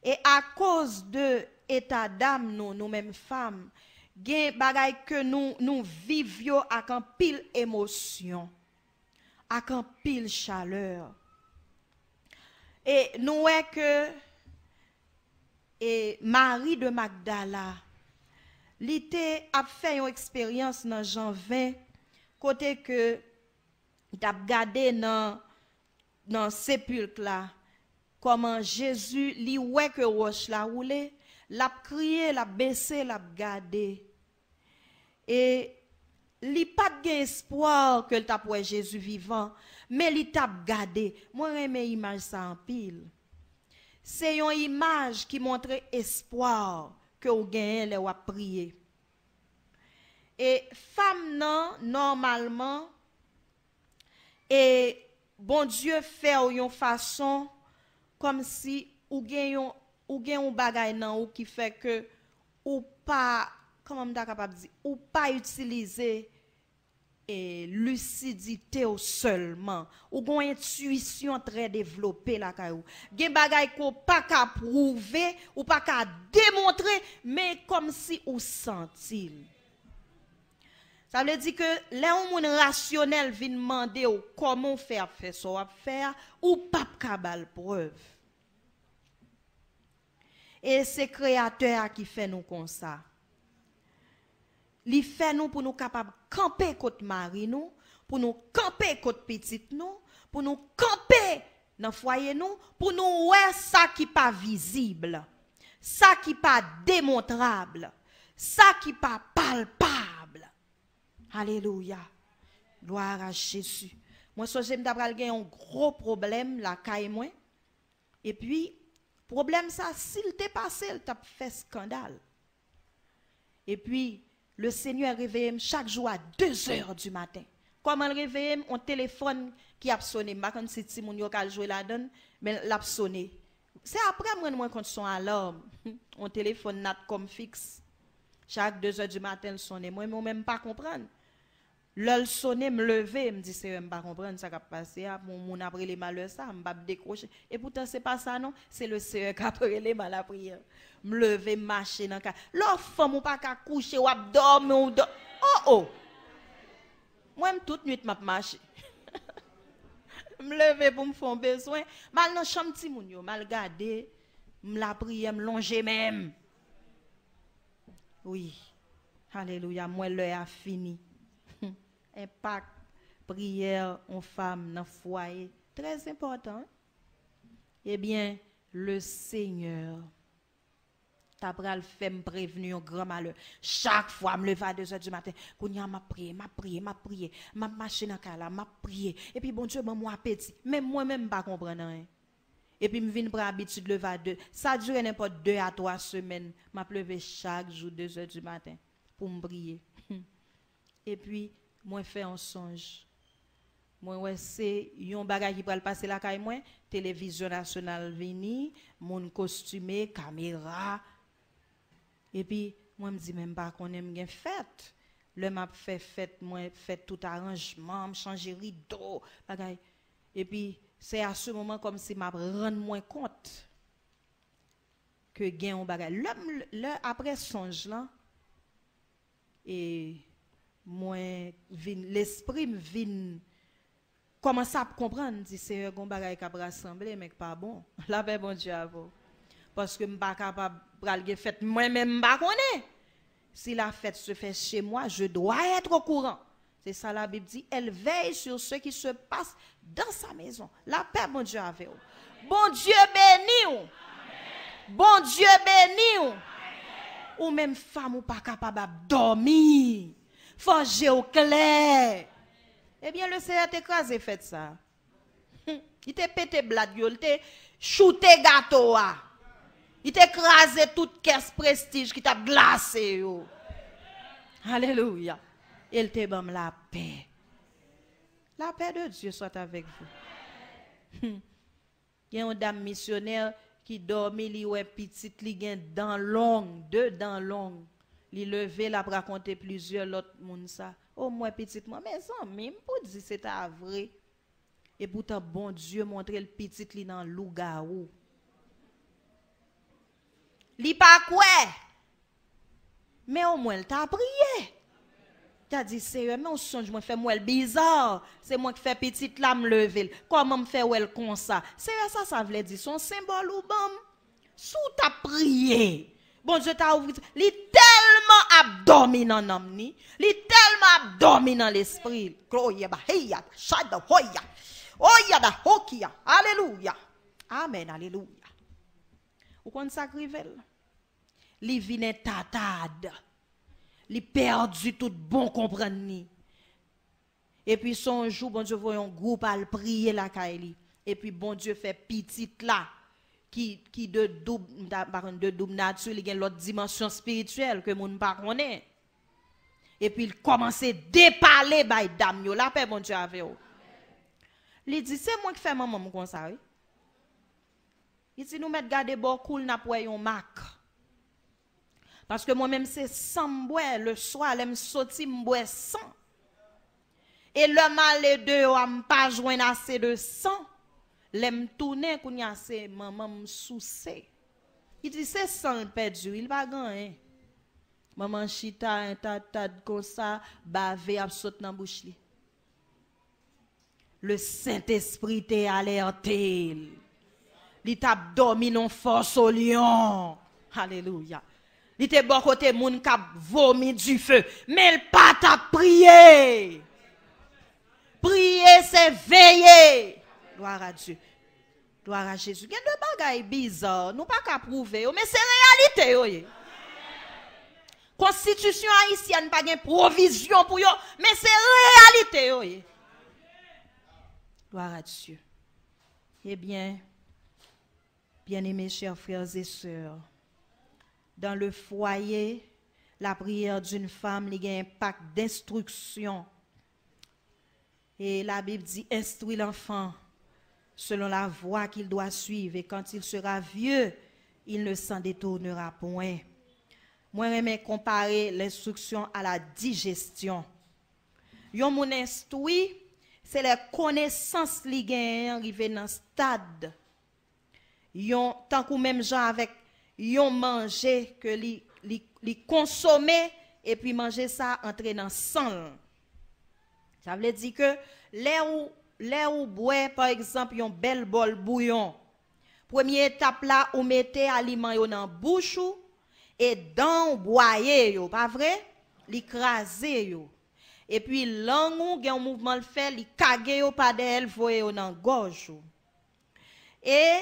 Et à cause de état d'âme nous-mêmes femmes, gain bagay que nous vivions avec un pile émotion, avec un pile chaleur. Et nous est que et Marie de Magdala, l'été a fait une expérience dans Jean 20, côté que t'a regardé dans sépulcre là, comment Jésus li ouais que roche la roulé, l'a crié, l'a baissé, l'a gardé. Et li pas de espoir que t'a pour Jésus vivant, mais li t'a gardé. Moi j'aime image ça en pile. C'est une image qui montre espoir que vous gagnez les ou prier. Et femme non normalement et bon Dieu fait une façon comme si ou gagne un bagay nan ou qui fait que ou pas comment m'ta capable dire ou pas utiliser et lucidité ou seulement ou une intuition très développée la caillou gen bagay ko pas ka prouver ou pas ka démontrer mais comme si ou sentil. Ça veut dire que les moun rationnel vinn demander ou comment faire ça faire ou pas ka bal preuve. Et c'est créateur qui fait nous comme ça. Li fait nous pour nous capables camper côté mari nous, pour nous camper côté petite nous, pour nous camper dans foyer nous, pour nous ouais ça qui pas visible, ça qui pas démontrable, ça qui pas palpable. Alléluia. Gloire à Jésus. Moi so j'aime d'abord gagner un gros problème la caille moi. Et puis problème ça s'il t'est passé, il t'a fait scandale. Et puis le Seigneur réveille chaque jour à 2 heures du matin. Comment le réveille, un téléphone qui a sonné. Je ne sais pas si Timon a joué la donne, mais l'a sonné. C'est après moi quand son alarme, un téléphone nat comme fixe. Chaque 2 heures du matin, il sonne. Moi, je ne même pas comprendre. L'heure sonné, me lever, me dit c'est même pas comprendre ça qui a passé. Mon après les malheurs ça, me pas décrocher. Et pourtant c'est pas ça non, c'est le Seigneur qui a pris les mal à prière. Me lever, marcher dans cas. L'enfant ou pas qu'à coucher ou dormir ou oh. Moi toute nuit m'a marcher. Me lever pour me faire besoin, mal dans chambre ti moun yo, mal garder, me la prière, me longer même. Oui. Alléluia, moi l'heure a fini. Impact prière en femme dans foyer très important. Eh bien, le Seigneur t'a pral fait me prévenir un grand malheur. Chaque fois, me lever à 2 heures du matin, kounya m'a prié, m'a marché dans la m'a prié. Et puis bon Dieu, moi appétit. Même moi-même pas comprendre rien. Et puis me vinn prendre habitude lever à 2. Ça dure n'importe 2 à 3 semaines, m'a levé chaque jour 2 heures du matin pour me prier. Et puis moi fait un songe. Moi ouais c'est yon bagay qui pral passer la caille moi, télévision nationale vini, mon costumé, caméra. Et puis moi me dis même pas qu'on aime gen fête. Le m'a fait fête, moi fait tout arrangement, me changer rideau, bagay. Et puis c'est à ce moment comme si m'a rendre moins compte que gen on bagay. Le après songe là et moi l'esprit me vinn commence à comprendre dit c'est un bagay qui a rassemblé mais pas bon. La paix bon Dieu à vous. Parce que m'pas capable pral fête moi-même m'pas connais. Si la fête se fait chez moi, je dois être au courant. C'est ça la Bible dit, elle veille sur ce qui se passe dans sa maison. La paix bon Dieu avec vous. Bon Dieu béni ou. Bon Dieu béni ou. Ou même femme ou pas capable de dormir. Faut j'ai au clair. Eh bien, le Seigneur t'a écrasé, fait ça. Il t'a pété blade, il t'a shooté gâteau. Il t'a écrasé toute caisse prestige qui t'a glacé. Yo. Alléluia. Il t'a donné la paix. La paix de Dieu soit avec vous. Il y a une dame missionnaire qui dormit, li ouais petite, li gen dents longues, 2 dents longues. Li levé, la raconter plusieurs l'autre moun ça. Oh, moi, petite, moi, mais ça, même pour dire c'est vrai. Et pourtant, bon Dieu, montre le petit li dans loup-garou. Li pas quoi? Mais au moins, il t'a prié. T'as dit, c'est mais on songe, moi, fait moi bizarre. C'est moi qui fais petite là, me lever. Comment me fait elle comme ça? C'est ça, ça veut dire, son symbole ou bam. Sous ta prié. Bon Dieu t'a ouvert. Li tellement abdomi dans l'âme ni. Li tellement abdomi dans l'esprit. Gloria ba heya, shada hoya. Oya da hokia. Alléluia. Amen, alléluia. Ou kon sakrivel? Li vine tatade. Li perdu tout bon comprendre ni. Et puis son jour, bon Dieu voit un groupe à prier la kaili. Et puis bon Dieu fait petite là. Qui de double nature, il y a l'autre dimension spirituelle que moun pas connaît. Et puis il commence à déparler by dame yo, la paix bon Dieu avec vous. Il dit c'est moi qui fais maman comme ça. Il dit nous mettre garder beaucoup n'a pour yon mac. Parce que moi-même c'est sans boire le soir, l'aime sorti m'boire sang. Et le mal de yo am pas joindre assez de sang. L'aime tourner qu'on y a c'est maman m'soucé. Il dit c'est sans perdu, il va gagner. Maman chita un tas comme ça, bavé a saute dans bouche li. Le Saint-Esprit t'est alerté. Il t'a dormi non force au lion. Alléluia. Il t'est bon côté moun k'ap vomi du feu, mais il pas t'a prier. Prier c'est veiller. Gloire à Dieu. Gloire à Jésus. Il y a deux bagailles bizarres. Nous pas qu'à prouver, mais c'est réalité. Constitution haïtienne pas de provision pour eux, mais c'est réalité. Gloire à Dieu. Eh bien, bien-aimés chers frères et sœurs, dans le foyer, la prière d'une femme a un impact d'instruction. Et la Bible dit, instruis l'enfant selon la voie qu'il doit suivre, et quand il sera vieux, il ne s'en détournera point. Moi, j'aime comparer l'instruction à la digestion. Yon moun instruit, c'est les connaissances li gen arrivé dans stade. Yon tant que même gens avec yon manger que li consommer et puis manger ça entrer dans sang. Ça veut dire que les ou boire par exemple yon bel bol bouillon. Première étape là, ou mettez aliment yo dans bouche et dans boyer yo, pas vrai? L'écraser yo. Et puis langue ou gen mouvement le fait, li kage yo pas d'elle voye yo dans gorge. Et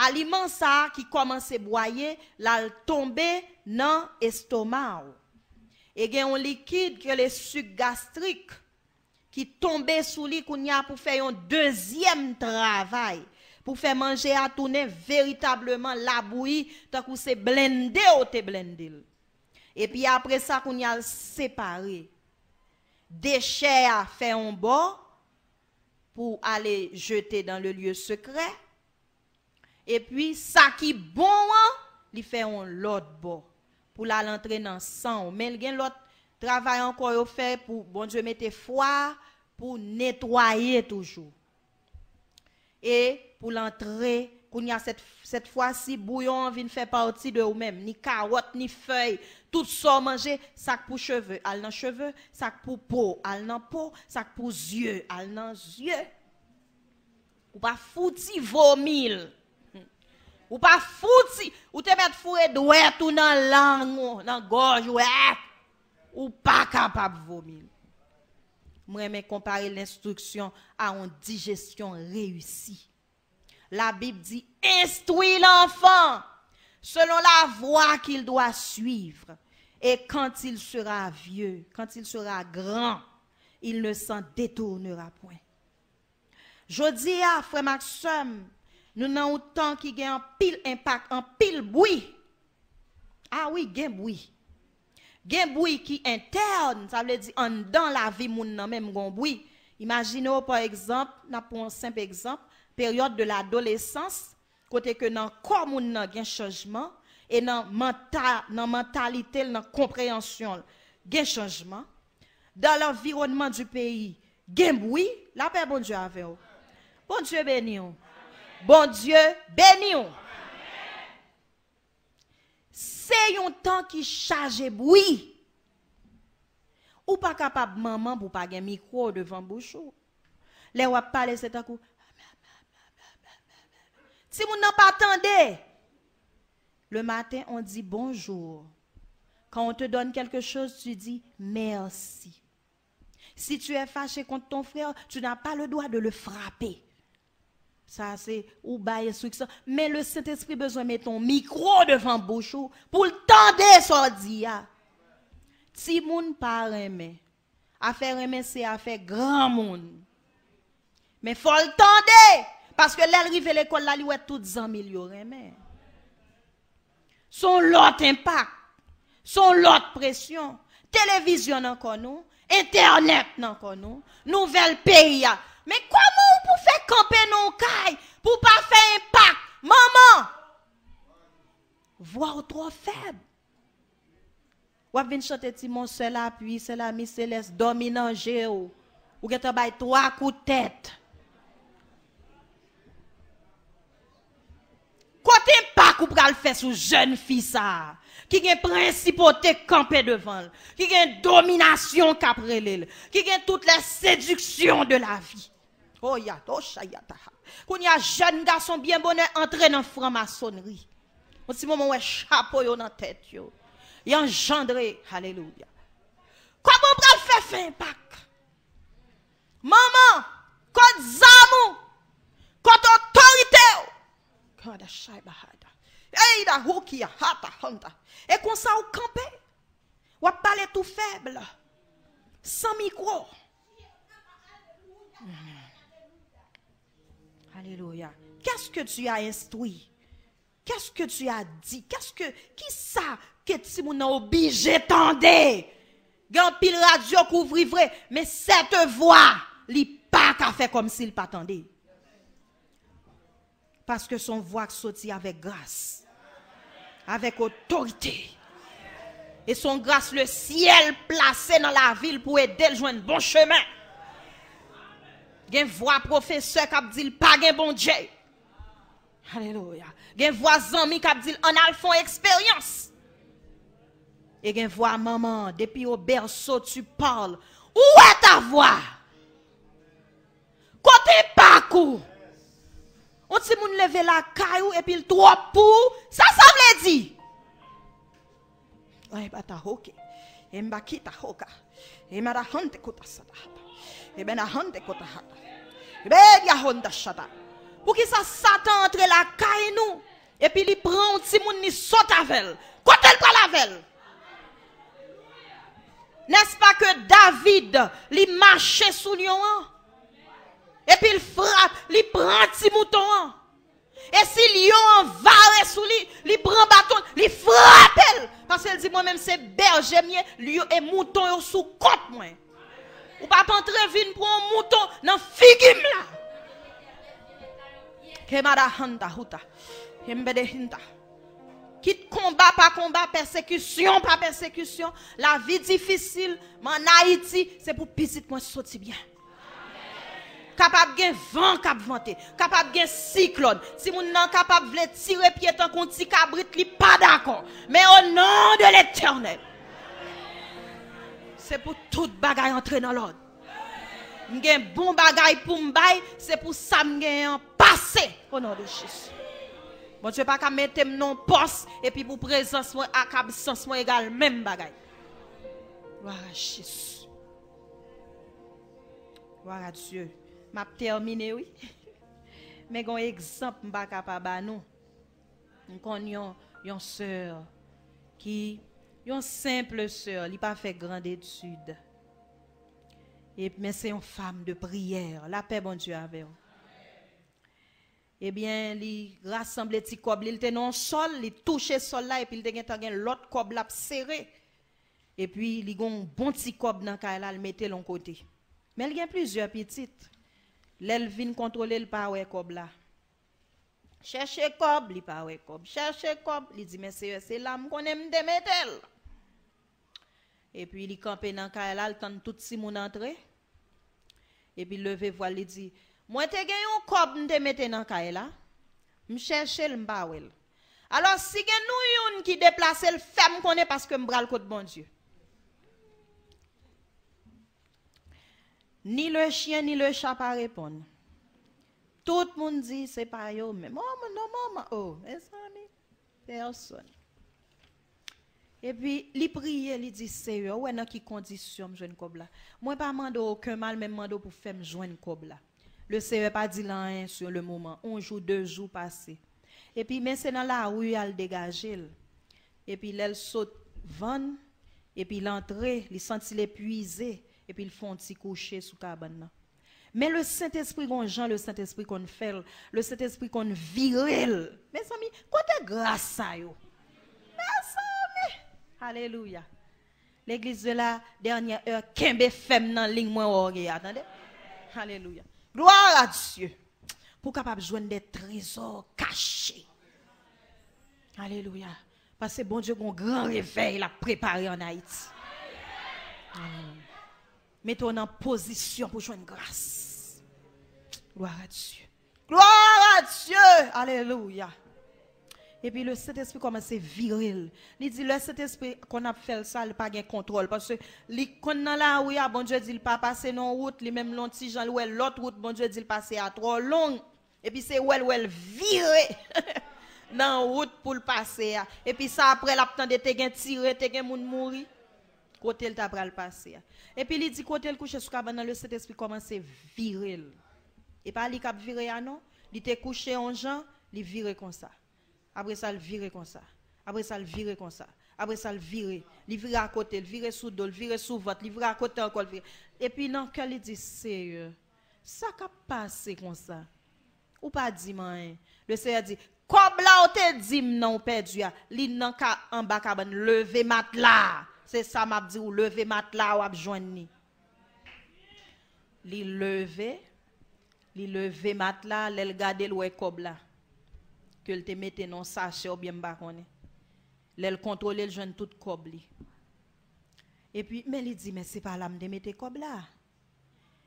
aliment ça qui commence à boyer, là tomber dans l'estomac. Et il y a un liquide que les sucs gastriques qui tombe sous lui pour faire un deuxième travail. Pour faire manger à tourner véritablement la bouillie, tant que c'est blendé ou te blendé. Et puis après ça, qu'on y a séparé. Déchets à faire un bord pour aller jeter dans le lieu secret. Et puis, ça qui bon, il fait un l'autre bord pour l'entrer dans le sang. Mais il y a l'autre travail encore fait pour, bon Dieu, mettre foi pour nettoyer toujours. Et pour l'entrée, qu'on y a cette fois-ci, bouillon vient faire partie de vous-même. Ni carottes, ni feuilles, tout ça manger, sac pour cheveux, al dans cheveux, sac pour peau, al dans peau, sac pour yeux, al dans yeux. Ou pas fouti vomil. Ou pas fouti, ou te mettre fouet douet ou dans langue, dans gorge, ouais. Ou pas capable vomir. Moi, je comparer l'instruction à une digestion réussie. La Bible dit, instruis l'enfant selon la voie qu'il doit suivre. Et quand il sera vieux, quand il sera grand, il ne s'en détournera point. Je dis à frère Maxime, nous avons un temps qui a un pile impact, un pile bruit. Ah oui, il y a un bruit. Il y a un bruit qui interne, ça veut dire dans la vie, moun nan même un bruit. Imaginez par exemple, pour un simple exemple, période de l'adolescence, côté que dans le corps moun nan gen changement et dans mentalité, dans compréhension, gen changement. Dans l'environnement du pays, gen bruit, la paix bon Dieu avec vous. Bon Dieu béni vous. Bon Dieu béni vous. C'est un temps qui charge bruit. Ou pas capable maman pour pas un micro devant bouche. Les ou parler c'est un coup. Si vous n'en pas attendez, le matin on dit bonjour. Quand on te donne quelque chose, tu dis merci. Si tu es fâché contre ton frère, tu n'as pas le droit de le frapper. Ça, c'est ou bail instruction. Mais le Saint-Esprit besoin de mettre ton micro devant bouche pour le tendre ça dit. Si moun pas aimer, affaire aimer c'est affaire grand monde. Mais faut le tendre parce que l'arrive à l'école là, lui ouais toutes en millions aimer. Son l'autre impact, son l'autre pression, télévision encore nous, internet encore nous, nouvel pays. Mais comment pour faire camper nos cailles, pour pas faire impact? Maman, voix trop faible. Ou bien chanter Timon, c'est la pluie, c'est la Miss Céleste, dominant géo. Ou get bay 3 coups de tête. Côté impact ou pral faire sous jeune fille ça, qui a principauté campé devant, qui a domination caprelel, qui a toutes les séductions de la vie. Oh ya, oh chayata. Quand y a jeune garçon bien bonnet entré dans franc-maçonnerie. Au petit moment où chapeau yo dans tête yo. Y engendré, alléluia. Comment on va faire fin impact? Maman, quand zamou, quand autorité. Quand shaiba hada. Hey da hukia hata honda. Et comme ça au camper. Ou parler tout faible. Sans micro. Alléluia. Qu'est-ce que tu as instruit? Qu'est-ce que tu as dit? Qui ça que tu m'as obligé d'entendre? Gan pile radio couvri vrai, mais cette voix, li pas qu'à faire comme s'il pas attendait. Parce que son voix sortit avec grâce, avec autorité. Et son grâce, le ciel placé dans la ville pour aider le joindre bon chemin. Gen voix professeur qui dit pas gen bon Dieu. Alléluia. Gen voix ami qui dit on a font expérience. Et gen voix maman depuis au berceau tu parles. Où est ta voix? Côté parcours. On ti moun lever la caillou et puis le trop pour ça veut dire. Ouais bata hoke. Et mbakita hoka. Et mara honte kota sada. Et ben a honte kota hata. Be ya honda shada. Pour qui ça Satan entre la caille nous et puis il prend un petit monde ni saute avec. Quand elle prend la velle. N'est-ce pas que David, il marchait sous lion et puis il frappe, il prend un petit mouton. Et si lion va sous lui, il prend bâton, il frappe. Parce qu'elle dit moi-même c'est berger mien, lion et mouton sous côte moi. Ou pas entrer vine pour un mouton dans figim là. Kemada handa huta. Kembede hinta. Quitte combat pas combat, persécution pas persécution, la vie difficile, mais en Haïti, c'est pour petit moi sortir bien. Capable de vent cap vanter, capable de cyclone. Si moun nan capable de tirer pied tant qu'on ti cabrit li pas d'accord. Mais au nom de l'Éternel. C'est pour toute bagaille entrer dans l'ordre. M'gen bon bagaille pour m'bay, c'est pour ça m'gen passé au nom de Jésus. Bon Dieu pas qu'à mettre non poste et puis pour présence moi ak absence moi égal même bagaille. Gloire à Jésus. Gloire à Dieu. M'a terminé oui. Mais un exemple m'pa capable nous. On connait une sœur qui une simple sœur, elle pas fait grande étude. Et mais c'est une femme de prière. La paix bon Dieu avec elle. Eh bien, il rassemble petit cob, il était dans le sol, il touche sol là et puis il était l'autre cob là serré. Et puis il a un bon petit cob dans la il mettait l'on côté. Mais il y a plusieurs petites. L'elle vient contrôler le pas ouais cob là. Chercher cob, il pas ouais cob. Chercher cob, il dit mais c'est là qu'on aime de mettre. Et puis il campé dans la il tente tout si moun entrer. Et puis levé voile il dit moi te gen yon kob m'te mette nan kay la, m'cherche l'mba wel. Alors si gen nou yon qui déplace le femme connaît parce que m'bral côté bon Dieu. Ni le chien ni le chat pas répondre. Tout le monde dit c'est pas yo mais maman oh mes amis personne. Et puis il prie, il dit sérieux ouais dans qui condition me joindre kob la. Moi pas mando aucun mal même mando pour faire me joindre kob la. Le Seigneur pas dit rien sur le moment. Un jour, 2 jours passés. Et puis, mais c'est dans la rue, elle dégage. Et puis, elle saute van. Et puis, l'entrée, il sentit l'épuisé. Et puis, ils font un petit coucher sous cabane. Mais le Saint-Esprit qu'on Jean, le Saint-Esprit qu'on fait, le Saint-Esprit qu'on viril. Mes amis, quoi de grâce à yo? Mes amis. Alléluia. L'église de la dernière heure, Kembe femme dans ligne moins attendez. Alléluia. Gloire à Dieu. Pour capable joindre des trésors cachés. Alléluia. Parce que bon Dieu, un grand réveil l'a préparé en Haïti. Mettons en position pour joindre grâce. Gloire à Dieu. Gloire à Dieu. Alléluia. Et puis le Saint-Esprit commence à viril. Il dit le Saint-Esprit qu'on a fait ça, il pas de contrôle parce que quand dans la oui, bon Dieu dit il pas passer non route, lui même long petit Jean l'autre route bon Dieu dit il passer à trop long. Et puis c'est où elle virer dans route pour le passer. Et puis ça après l'attendre te gen tirer, te gen moun mourir. Côté il t'a pral passer. Et puis il dit côté le coucher sous cabane le Saint-Esprit commence à viril. Et pas li cap virer non, il te couché en Jean, il virer comme ça. Après ça, il vire comme ça. Après ça, il vire comme ça. Après ça, il vire. Il vire à côté, il vire sous dos, il vire sous votre, il vire à côté encore. Et puis, non, quand il dit sérieux, ça qui passe comme ça. Ou pas dit, man. Le Seigneur dit, comme là, on te dit, non, perdu, li nan ka en bas cabane, lever matelas. C'est ça, m'a dit, ou lever matelas, ou ap joindre. Li lever matelas, l'el gade l'oué kob là. Que te mette non sachet ou bien bas connait. L'elle contrôle le jeune tout cob li. Et puis mais il dit mais c'est pas là me mettre cob là.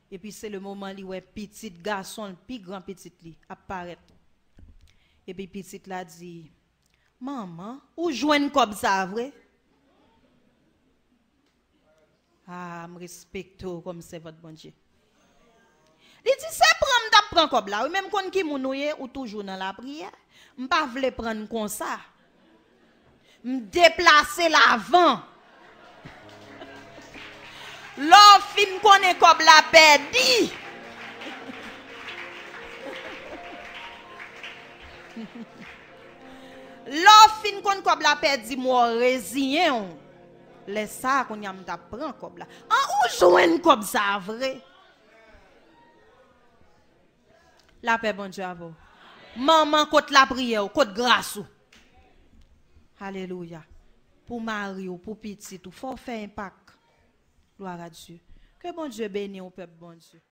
Et puis c'est le moment li ouais petit garçon puis grand petit li apparaît. Et puis petit là dit maman ou joine cob ça vrai? Ah, me respecte comme c'est votre bon Dieu. Il dit c'est prendre cob là, ou même kon ki mounouye ou toujours dans la prière. M'pa vle prendre comme ça. M'déplacer l'avant. L'on fin connaît comme la perdi. L'offre kon kob la perdi moi résigné. Laisse ça qu'on y a m'ta prend kob la. En ou joine kob ça vrai. La paix bon Dieu à vous. Maman côte la prière, côte grâce. Alléluia. Pour mari ou pour petit, il faut faire impact. Gloire à Dieu. Que bon Dieu bénisse au peuple bon Dieu.